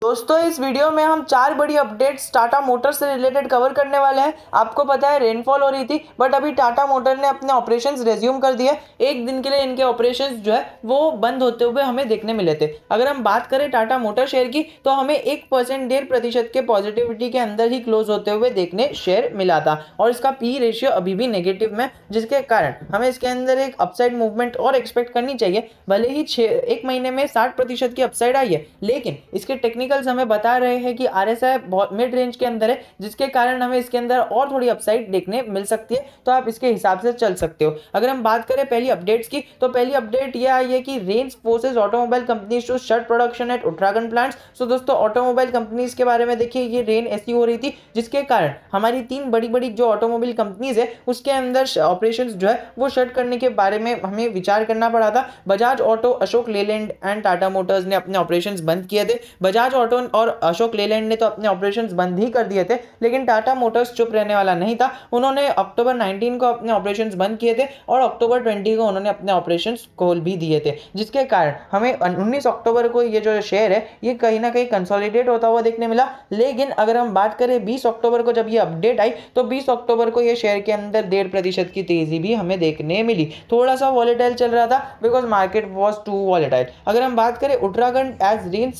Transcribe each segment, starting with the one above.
दोस्तों इस वीडियो में हम 4 बड़ी अपडेट्स टाटा मोटर्स से रिलेटेड कवर करने वाले हैं। आपको पता है रेनफॉल हो रही थी, बट अभी टाटा मोटर ने अपने ऑपरेशंस रेज्यूम कर दिए। एक दिन के लिए इनके ऑपरेशंस जो है वो बंद होते हुए हमें देखने मिले थे। अगर हम बात करें टाटा मोटर शेयर की, तो हमें 1% 1.5% के पॉजिटिविटी के अंदर ही क्लोज होते हुए देखने शेयर मिला था, और इसका पी रेशियो अभी भी नेगेटिव में, जिसके कारण हमें इसके अंदर एक अपसाइड मूवमेंट और एक्सपेक्ट करनी चाहिए। भले ही 1 महीने में 60% की अपसाइड आई है, लेकिन इसके टेक्निकल्स हमें बता रहे हैं कि आरएसआई बहुत मिड रेंज के अंदर है, जिसके कारण हमें इसके अंदर और थोड़ी अपसाइड देखने मिल सकती है। तो आप इसके हिसाब से चल सकते हो। अगर हम बात करें पहली अपडेट्स की, तो पहली अपडेट यह आई है कि rains forces automobile companies to shut production at Uttarakhand plants. So दोस्तों ऑटोमोबाइल कंपनीज के बारे में देखिए, ये रेन ऐसी हो रही थी जिसके कारण हमारी 3 बड़ी बड़ी जो ऑटोमोबाइल कंपनीज है उसके अंदर ऑपरेशंस जो है वो शट करने के बारे में हमें विचार करना पड़ा था। Bajaj auto, Ashok Leyland and Tata Motors ने अपने ऑपरेशंस बंद किए थे। बजाज ऑटो और अशोक लेलैंड ने तो अपने ऑपरेशंस बंद ही कर दिए थे, लेकिन टाटा मोटर्स चुप रहने वाला नहीं था। उन्होंने अक्टूबर 19 को अपने ऑपरेशंस बंद किए थे और अक्टूबर 20 को उन्होंने अपने ऑपरेशंस खोल भी दिए थे, जिसके कारण हमें 19 अक्टूबर को ये जो शेयर है ये कहीं ना कहीं कंसोलिडेट होता हुआ देखने मिला। लेकिन अगर हम बात करें 20 अक्टूबर को जब ये अपडेट आई, तो 20 अक्टूबर को ये शेयर के अंदर 1.5% की तेजी भी हमें देखने मिली। थोड़ा सा वॉलेटाइल चल रहा था because market was too volatile. अगर हम बात करें Uttarakhand as rains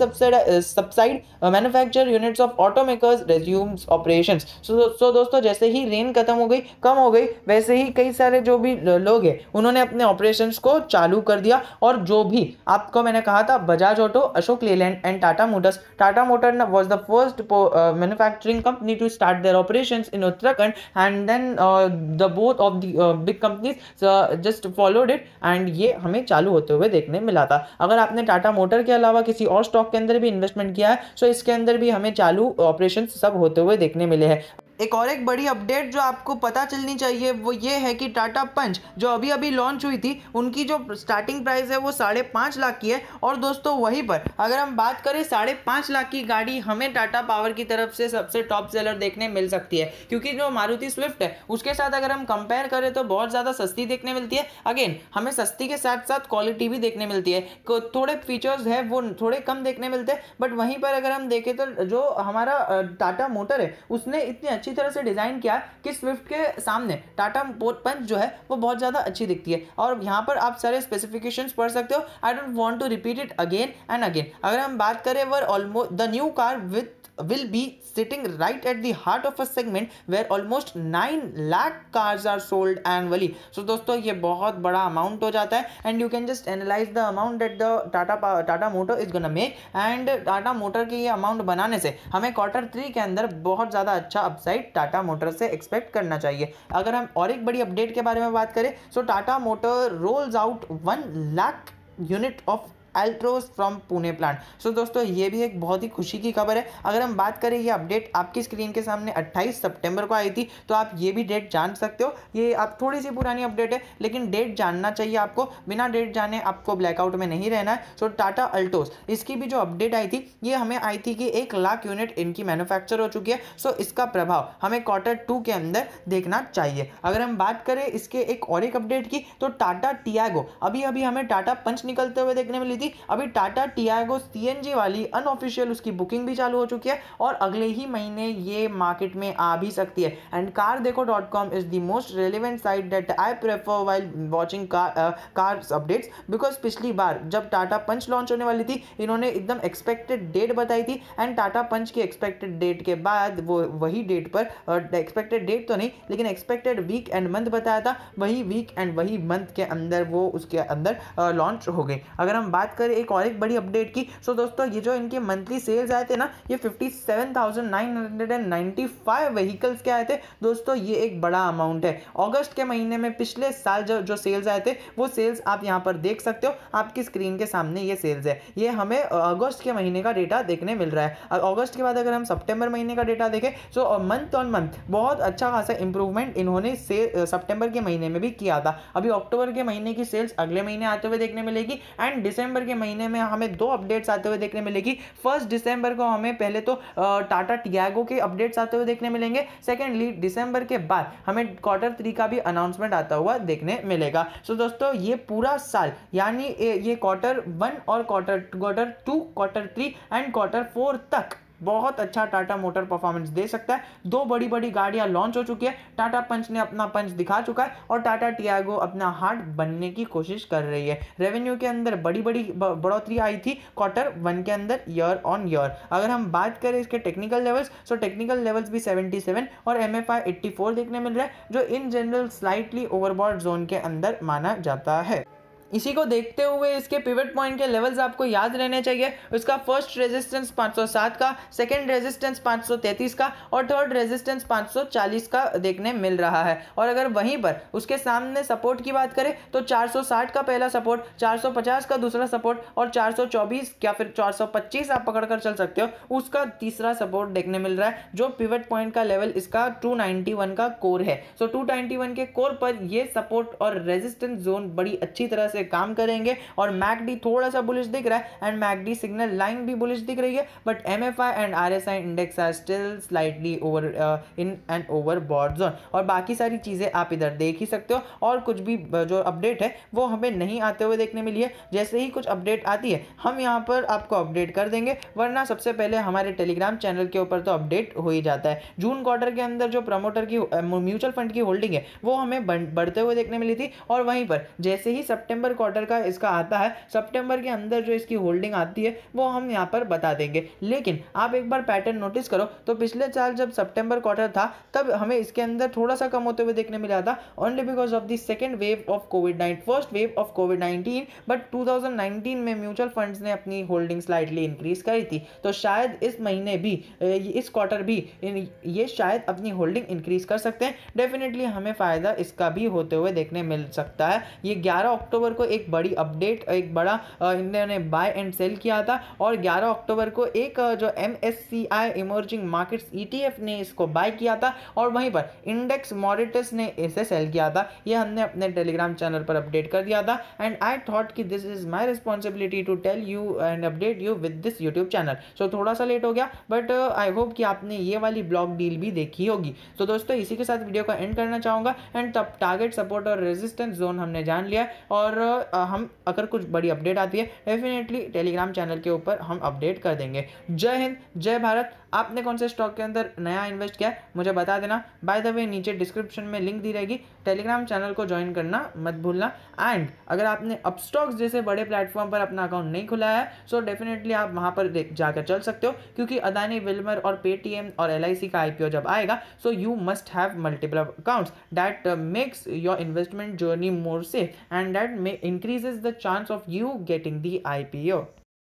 subside manufacture units of automakers resumes operations. So दोस्तों जैसे ही रेन खत्म हो गई, कम हो गई, वैसे ही कई सारे जो भी लोग हैं उन्होंने अपने ऑपरेशंस को चालू कर दिया। और जो भी आपको मैंने कहा था, Bajaj auto, Ashok Leyland and Tata motors, Tata motor was the first manufacturing company to start their operations in Uttarakhand, and then the both of the big companies just followed it, एंड ये हमें चालू होते हुए देखने मिला था। अगर आपने टाटा मोटर के अलावा किसी और स्टॉक के अंदर भी इन्वेस्टमेंट किया है, सो इसके अंदर भी हमें चालू ऑपरेशन सब होते हुए देखने मिले हैं। एक बड़ी अपडेट जो आपको पता चलनी चाहिए वो ये है कि टाटा पंच जो अभी अभी लॉन्च हुई थी, उनकी जो स्टार्टिंग प्राइस है वो 5.5 लाख की है। और दोस्तों वहीं पर अगर हम बात करें 5.5 लाख की गाड़ी हमें टाटा पावर की तरफ से सबसे टॉप सेलर देखने मिल सकती है, क्योंकि जो मारुति स्विफ्ट है उसके साथ अगर हम कंपेयर करें तो बहुत ज़्यादा सस्ती देखने मिलती है। अगेन हमें सस्ती के साथ साथ क्वालिटी भी देखने मिलती है, थोड़े फीचर्स है वो थोड़े कम देखने मिलते हैं। बट वहीं पर अगर हम देखें तो जो हमारा टाटा मोटर है उसने इतनी अच्छी तरह से डिजाइन किया कि स्विफ्ट के सामने टाटा पंच जो है वो बहुत ज्यादा अच्छी दिखती है। और यहाँ पर आप सारे स्पेसिफिकेशंस पढ़ सकते हो। I don't want to repeat it again and again. अगर हम बात करें were almost the new car with will be sitting right at the heart of a segment where almost 9 lakh cars are sold annually. So दोस्तों ये बहुत बड़ा amount हो जाता है, and you can just analyze the amount that the Tata Motor is gonna make, and Tata motor के ये amount बनाने से हमें Q3 के अंदर बहुत ज़्यादा अच्छा अपसाइड टाटा मोटर से एक्सपेक्ट करना चाहिए। अगर हम और एक बड़ी अपडेट के बारे में बात करें, so Tata motor rolls out 1 lakh unit of Altroz from Pune plant. So दोस्तों ये भी एक बहुत ही खुशी की खबर है। अगर हम बात करें, ये अपडेट आपकी स्क्रीन के सामने 28 सितंबर को आई थी, तो आप ये भी डेट जान सकते हो। ये आप थोड़ी सी पुरानी अपडेट है, लेकिन डेट जानना चाहिए आपको। बिना डेट जाने आपको ब्लैकआउट में नहीं रहना है। सो टाटा अल्टोस, इसकी भी जो अपडेट आई थी ये हमें आई थी कि 1 लाख यूनिट इनकी मैन्युफैक्चर हो चुकी है। सो इसका प्रभाव हमें Q2 के अंदर देखना चाहिए। अगर हम बात करें इसके एक अपडेट की, तो टाटा टियागो अभी अभी हमें टाटा पंच निकलते हुए देखने मिली थी। अभी टाटा टियागो सीएनजी वाली अनऑफिशियल उसकी बुकिंग भी चालू हो चुकी है, और अगले ही महीने ये मार्केट में आ भी सकती है। And cardekho.com is the most relevant site that I prefer while watching cars updates, because पिछली बार जब टाटा पंच लॉन्च होने वाली थी, इन्होंने एकदम एक्सपेक्टेड डेट बताई थी, एंड टाटा पंच की एक्सपेक्टेड डेट के बाद वो वही डेट पर, एक्सपेक्टेड डेट तो नहीं लेकिन एक्सपेक्टेड वीक एंड मंथ बताया था, वही वीक एंड वही मंथ के अंदर वो उसके अंदर लॉन्च हो गई। अगर हम बात करें एक बड़ी अपडेट की, सो दोस्तों ये जो इनके मंथली सेल्स आए थे ना, ये 57,995 व्हीकल्स के आए थे। दोस्तों ये एक बड़ा अमाउंट है। अगस्त के महीने में पिछले साल जो सेल्स आए थे वो सेल्स आप यहाँ पर देख सकते हो, आपकी स्क्रीन के सामने ये सेल्स है। ये हमें अगस्त के महीने का डेटा देखने मिल रहा है। अगस्त के बाद अगर हम सितंबर महीने का डेटा देखें, सो मंथ ऑन मंथ बहुत अच्छा खासा इंप्रूवमेंट इन्होंने सितंबर के महीने में भी किया था। अभी अक्टूबर के महीने की सेल्स अगले महीने आते हुए देखने मिलेगी, एंड दिसंबर के महीने में हमें 2 अपडेट्स आते हुए देखने मिलेगी। 1 दिसंबर को हमें पहले तो टाटा टियागो के अपडेट्स आते हुए देखने मिलेंगे। सेकेंडली दिसंबर के बाद हमें Q3 का भी अनाउंसमेंट आता हुआ देखने मिलेगा। सो दोस्तों ये पूरा साल यानी ये Q1 और Q2, Q3 एंड Q4 तक बहुत अच्छा टाटा मोटर परफॉर्मेंस दे सकता है। 2 बड़ी बड़ी गाड़ियां लॉन्च हो चुकी है, टाटा पंच ने अपना पंच दिखा चुका है और टाटा टियागो अपना हार्ट बनने की कोशिश कर रही है। रेवेन्यू के अंदर बड़ी बड़ी बढ़ोतरी आई थी Q1 के अंदर ईयर ऑन ईयर। अगर हम बात करें इसके टेक्निकल लेवल्स, तो टेक्निकल लेवल्स भी 77 और MFI 84 देखने मिल रहा है, जो in general slightly overbought zone के अंदर माना जाता है। इसी को देखते हुए इसके पिवट पॉइंट के लेवल्स आपको याद रहने चाहिए। उसका फर्स्ट रेजिस्टेंस 507 का, सेकंड रेजिस्टेंस 533 का और थर्ड रेजिस्टेंस 540 का देखने मिल रहा है। और अगर वहीं पर उसके सामने सपोर्ट की बात करें तो 460 का पहला सपोर्ट, 450 का दूसरा सपोर्ट और 424 या फिर 425 आप पकड़कर चल सकते हो, उसका तीसरा सपोर्ट देखने मिल रहा है। जो पिवट पॉइंट का लेवल इसका 291 का कोर है। सो 291 के कोर पर ये सपोर्ट और रेजिस्टेंस जोन बड़ी अच्छी तरह से काम करेंगे। और मैकडी थोड़ा सा बुलिश दिख रहा है एंड मैकडी सिग्नल लाइन भी बुलिश दिख रही है, but MFI and RSI index are still slightly over in and overbought zone. और बाकी सारी चीजें आप इधर देख ही सकते हो। और कुछ भी जो अपडेट है वो हमें नहीं आते हुए देखने मिली है। जैसे ही कुछ अपडेट आती है हम यहाँ पर आपको अपडेट कर देंगे, वरना सबसे पहले हमारे टेलीग्राम चैनल के ऊपर तो अपडेट हो ही जाता है। जून क्वार्टर के अंदर जो प्रमोटर की म्यूचुअल फंड की होल्डिंग है वो हमें बढ़ते हुए देखने मिली थी, और वहीं पर जैसे ही सितंबर क्वार्टर का इसका आता है, सितंबर के अंदर जो इसकी होल्डिंग आती है वो हम यहाँ पर बता देंगे। लेकिन आप एक बार पैटर्न नोटिस करो तो पिछले साल जब सितंबर क्वार्टर था तब हमें इसके अंदर थोड़ा सा कम होते हुए देखने मिला था, only because of the second wave of covid, first wave of covid. But 2019 में म्यूचुअल फंड्स ने अपनी होल्डिंग स्लाइटली इंक्रीज करी थी, तो शायद इस महीने भी, इस क्वार्टर भी ये शायद अपनी होल्डिंग इंक्रीज कर सकते हैं। डेफिनेटली हमें फायदा इसका भी होते हुए देखने मिल सकता है। ये 11 अक्टूबर को एक बड़ी अपडेट, एक बड़ा इन्होंने बाय एंड सेल किया था, और 11 अक्टूबर को एक जो MSCI इमर्जिंग मार्केट्स ETF ने इसको बाय किया था, और वहीं पर इंडेक्स मॉरिटस ने इसे सेल किया था। ये हमने अपने टेलीग्राम चैनल पर अपडेट कर दिया था, एंड आई थॉट कि this is my responsibility to tell you and update you with this YouTube channel. So थोड़ा सा लेट हो गया, बट आई होप कि आपने ये वाली ब्लॉक डील भी देखी होगी। तो दोस्तों इसी के साथ वीडियो को एंड करना चाहूंगा, एंड तब टारगेट, सपोर्ट और रेजिस्टेंस जोन हमने जान लिया, और हम अगर कुछ बड़ी अपडेट आती है डेफिनेटली टेलीग्राम चैनल के ऊपर हम अपडेट कर देंगे। जय हिंद, जय भारत। आपने कौन से स्टॉक के अंदर नया इन्वेस्ट किया है मुझे बता देना। बाय द वे नीचे डिस्क्रिप्शन में लिंक दी रहेगी, टेलीग्राम चैनल को ज्वाइन करना मत भूलना। एंड अगर आपने अपस्टॉक्स जैसे बड़े प्लेटफॉर्म पर अपना अकाउंट नहीं खुलाया है, सो डेफिनेटली आप वहां पर जाकर चल सकते हो, क्योंकि अदानी, विल्मर और पेटीएम और LIC का IPO जब आएगा, so you must have multiple accounts that makes your investment journey more safe, and that may increases the chance of you getting the IPO.